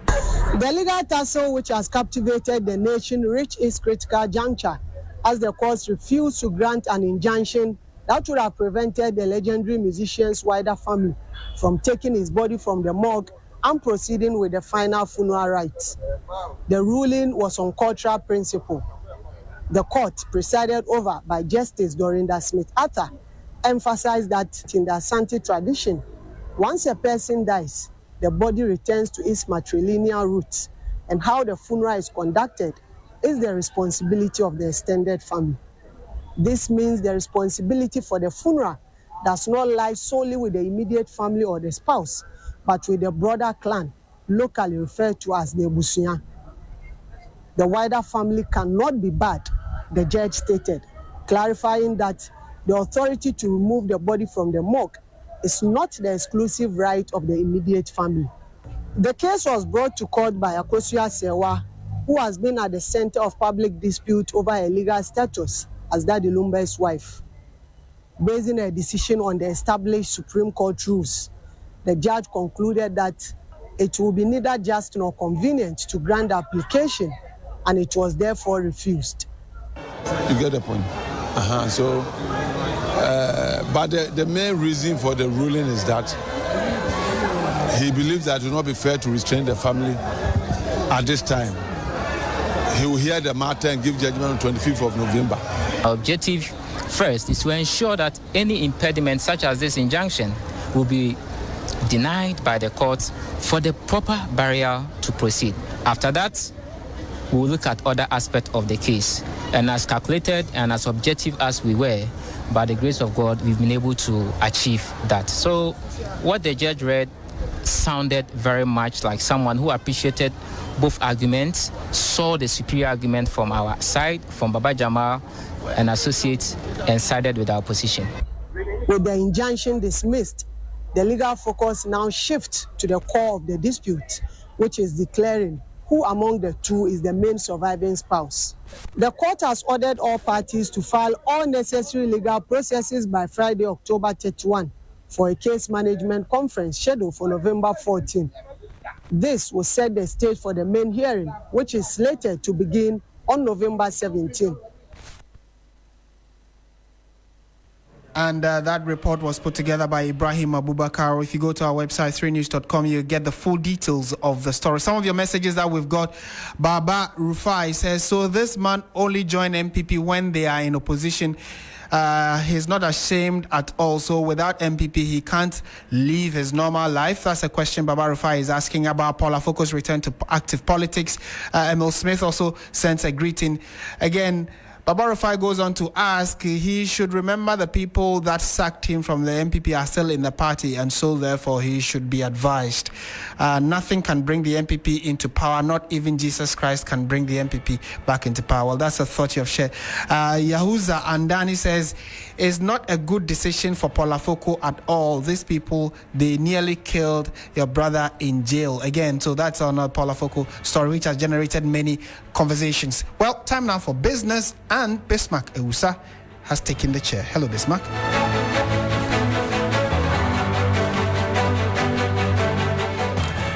The legal tussle which has captivated the nation reached its critical juncture as the courts refused to grant an injunction that would have prevented the legendary musician's wider family from taking his body from the morgue and proceeding with the final funeral rites. The ruling was on cultural principle. The court, presided over by Justice Dorinda Smith-Arthur, emphasized that in the Asante tradition, once a person dies, the body returns to its matrilineal roots, and how the funeral is conducted is the responsibility of the extended family. This means the responsibility for the funeral does not lie solely with the immediate family or the spouse, but with the broader clan, locally referred to as the Busuya. The wider family cannot be barred, the judge stated, clarifying that the authority to remove the body from the morgue is not the exclusive right of the immediate family. The case was brought to court by Akosua Serwa, who has been at the center of public dispute over her legal status as Daddy Lumba's wife. Basing a decision on the established Supreme Court rules, the judge concluded that it will be neither just nor convenient to grant the application, and it was therefore refused. You get the point. But the main reason for the ruling is that he believes that it will not be fair to restrain the family at this time. He will hear the matter and give judgment on 25th of November. Our objective first is to ensure that any impediment such as this injunction will be denied by the court for the proper burial to proceed. After that, we will look at other aspects of the case. And as calculated and as objective as we were, by the grace of God, we've been able to achieve that. So what the judge read sounded very much like someone who appreciated both arguments, saw the superior argument from our side, from Baba Jamal and associates, and sided with our position. With the injunction dismissed, the legal focus now shifts to the core of the dispute, which is declaring who among the two is the main surviving spouse. The court has ordered all parties to file all necessary legal processes by Friday, October 31, for a case management conference scheduled for November 14. This will set the stage for the main hearing, which is slated to begin on November 17. And that report was put together by Ibrahim Abubakar. If you go to our website, 3news.com, you get the full details of the story. Some of your messages that we've got. Baba Rufai says, so this man only joined NPP when they are in opposition. He's not ashamed at all. So without NPP, he can't live his normal life. That's a question Baba Rufai is asking about Paul Afoko's return to active politics. Emil Smith also sends a greeting. Again, Baba Rufai goes on to ask, he should remember the people that sacked him from the NPP are still in the party, and so therefore he should be advised. Nothing can bring the NPP into power. Not even Jesus Christ can bring the NPP back into power. Well, that's a thought you have shared. Yahuza Andani says, it's not a good decision for Paul Afoko at all. These people, they nearly killed your brother in jail. Again, so that's on Paul Afoko story, which has generated many conversations. Well, time now for business, and Bismarck Ewusa has taken the chair. Hello, Bismarck.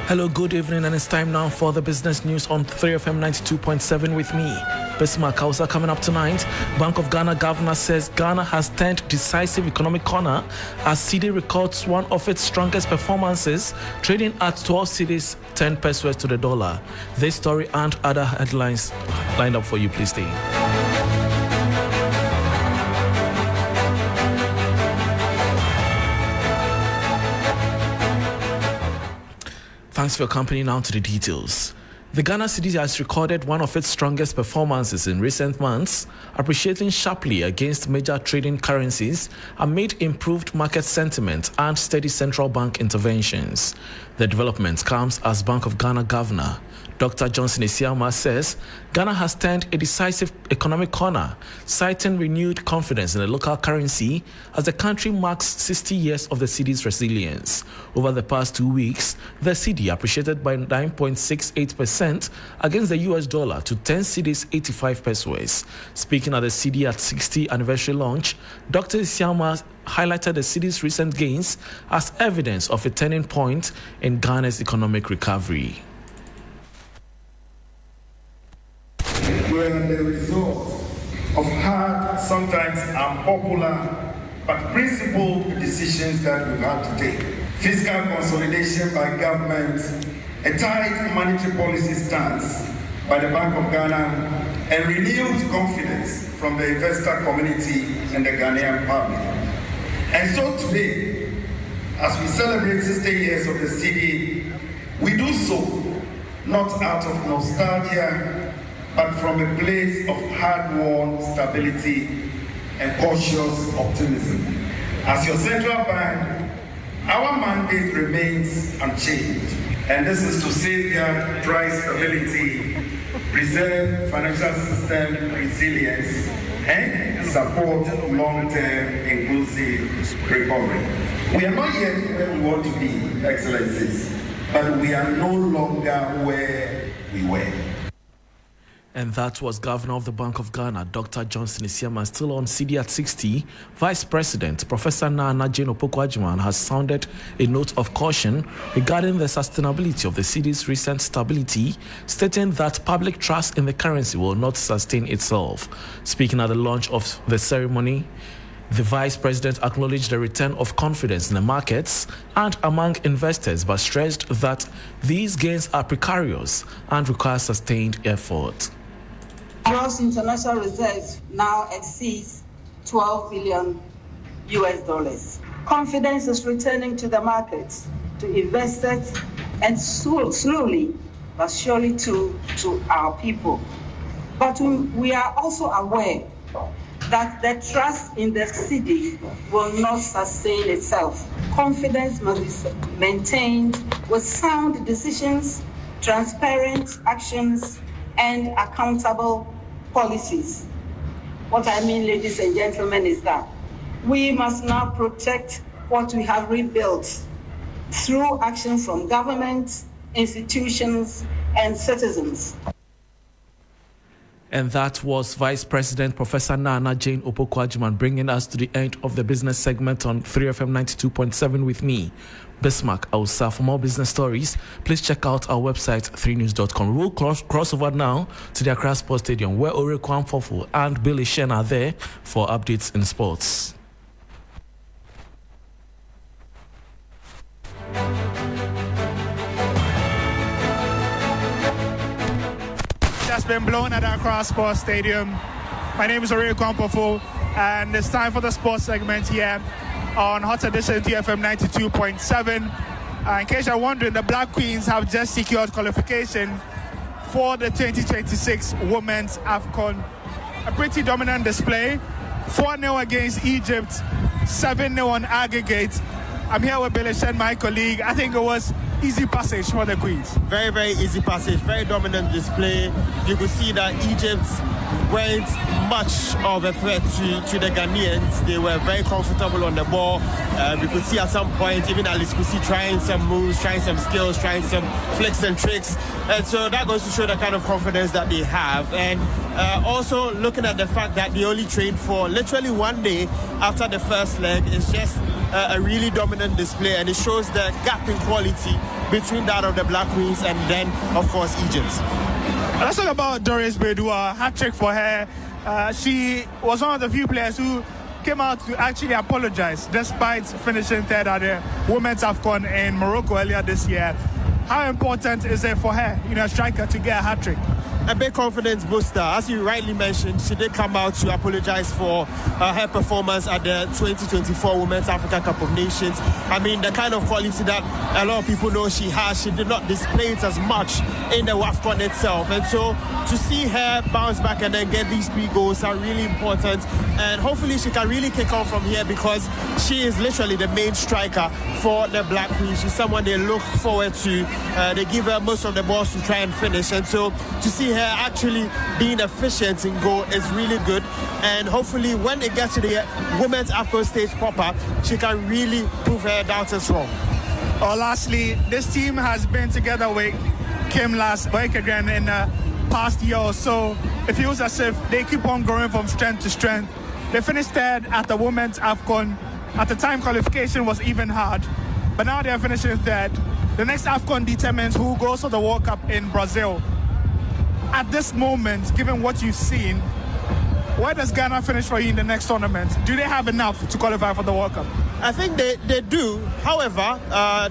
Hello, good evening, and it's time now for the business news on 3FM 92.7 with me, Bismarck Ewusa. Coming up tonight, Bank of Ghana governor says Ghana has turned decisive economic corner as cedi records one of its strongest performances, trading at 12 cedis, 10 pesos to the dollar. This story and other headlines lined up for you. Please stay. Thanks for your company. Now to the details. The Ghana cedi has recorded one of its strongest performances in recent months, appreciating sharply against major trading currencies amid improved market sentiment and steady central bank interventions. The development comes as Bank of Ghana Governor Dr. Johnson Isiama says Ghana has turned a decisive economic corner, citing renewed confidence in the local currency as the country marks 60 years of the cedi's resilience. Over the past 2 weeks, the cedi appreciated by 9.68% against the US dollar to 10 cedis 85 pesos. Speaking at the cedi at 60th anniversary launch, Dr. Isiama highlighted the cedi's recent gains as evidence of a turning point in Ghana's economic recovery. Were the result of hard, sometimes unpopular, but principled decisions that we've had to take. Fiscal consolidation by government, a tight monetary policy stance by the Bank of Ghana, and renewed confidence from the investor community and the Ghanaian public. And so today, as we celebrate 60 years of the cedi, we do so not out of nostalgia, but from a place of hard-won stability and cautious optimism. As your central bank, our mandate remains unchanged, and this is to safeguard price stability, preserve financial system resilience, and support long-term inclusive recovery. We are not yet where we want to be, Excellencies, but we are no longer where we were. And that was Governor of the Bank of Ghana, Dr. Johnson Isiama. Still on cedi at 60, Vice President Professor Nana Jane Opoku-Agyeman has sounded a note of caution regarding the sustainability of the cedi's recent stability, stating that public trust in the currency will not sustain itself. Speaking at the launch of the ceremony, the Vice President acknowledged the return of confidence in the markets and among investors, but stressed that these gains are precarious and require sustained effort. Gross international reserves now exceeds $12 billion. Confidence is returning to the markets, to investors, and slowly but surely to our people. But we are also aware that the trust in the city will not sustain itself. Confidence must be maintained with sound decisions, transparent actions, and accountable policies. What I mean, ladies and gentlemen, is that we must now protect what we have rebuilt through action from government, institutions, and citizens. And that was Vice President Professor Nana Jane Opoku-Agyeman bringing us to the end of the business segment on 3FM 92.7 with me, Bismarck Ausa. For more business stories, please check out our website, 3news.com. We'll cross over now to the Accra Sports Stadium, where Ore Kwamfofo and Billy Shen are there for updates in sports. Has been blown at Accra Sports Stadium. My name is Ore Kwamfofo, and it's time for the sports segment here on Hot Edition TFM 92.7. In case you're wondering, the Black Queens have just secured qualification for the 2026 Women's AFCON. A pretty dominant display, 4-0 against Egypt, 7-0 on aggregate. I'm here with Billy Shen, my colleague. I think it was easy passage for the Queens. Very, very easy passage, very dominant display. You could see that Egypt weren't much of a threat to the Ghanaians. They were very comfortable on the ball. We could see at some point, even Alice Kusi trying some moves, trying some skills, trying some flicks and tricks. And so that goes to show the kind of confidence that they have. And also looking at the fact that they only trained for literally 1 day after the first leg is just a really dominant display, and it shows the gap in quality between that of the Black Queens and then, of course, Egypt. Let's talk about Doris Bedua. Hat-trick for her. She was one of the few players who came out to actually apologize despite finishing third at the Women's AFCON in Morocco earlier this year. How important is it for her, a striker, to get a hat-trick? A big confidence booster. As you rightly mentioned, she did come out to apologize for her performance at the 2024 Women's Africa Cup of Nations. I mean, the kind of quality that a lot of people know she has, she did not display it as much in the WAFCON itself. And so to see her bounce back and then get these 3 goals are really important. And hopefully she can really kick on from here, because she is literally the main striker for the Black Queens. She's someone they look forward to. They give her most of the balls to try and finish. And so to see her actually being efficient in goal is really good, and hopefully when it gets to the Women's AFCON stage proper, she can really prove her doubters wrong. Lastly, this team has been together with Kim Boykegren in the past year or so. It feels as if they keep on growing from strength to strength. They finished third at the Women's AFCON. At the time, qualification was even hard, but now they are finishing third. The next AFCON determines who goes to the World Cup in Brazil. At this moment, given what you've seen, where does Ghana finish for you in the next tournament? Do they have enough to qualify for the World Cup? I think they do. However,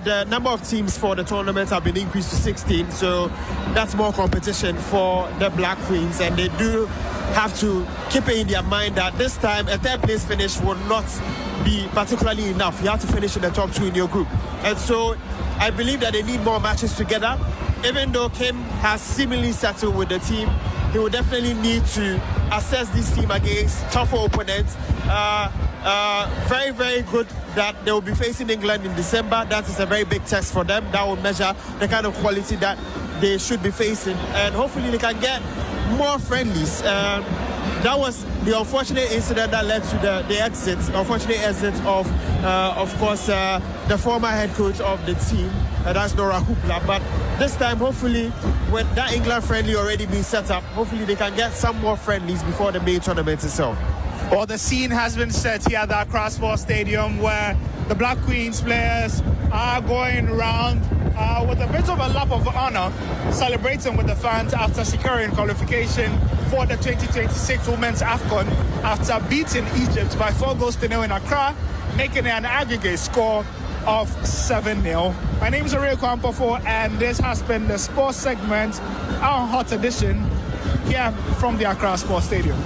the number of teams for the tournament have been increased to 16, so that's more competition for the Black Queens, and they do have to keep it in their mind that this time a third place finish will not be particularly enough. You have to finish in the top 2 in your group. And so I believe that they need more matches together. Even though Kim has seemingly settled with the team, he will definitely need to assess this team against tougher opponents. Very, very good that they will be facing England in December. That is a very big test for them. That will measure the kind of quality that they should be facing. And hopefully they can get more friendlies. That was the unfortunate incident that led to the unfortunate exit of course, the former head coach of the team. That's Nora Hoopla. But this time, hopefully, with that England friendly already being set up, hopefully they can get some more friendlies before the main tournament itself. Well, the scene has been set here at the Accra Sports Stadium, where the Black Queens players are going around with a bit of a lap of honor, celebrating with the fans after securing qualification for the 2026 Women's AFCON after beating Egypt by 4-0 in Accra, making it an aggregate score of 7-0. My name is Ore Kwamfofo, and this has been the sports segment, our Hot Edition, here from the Accra Sports Stadium.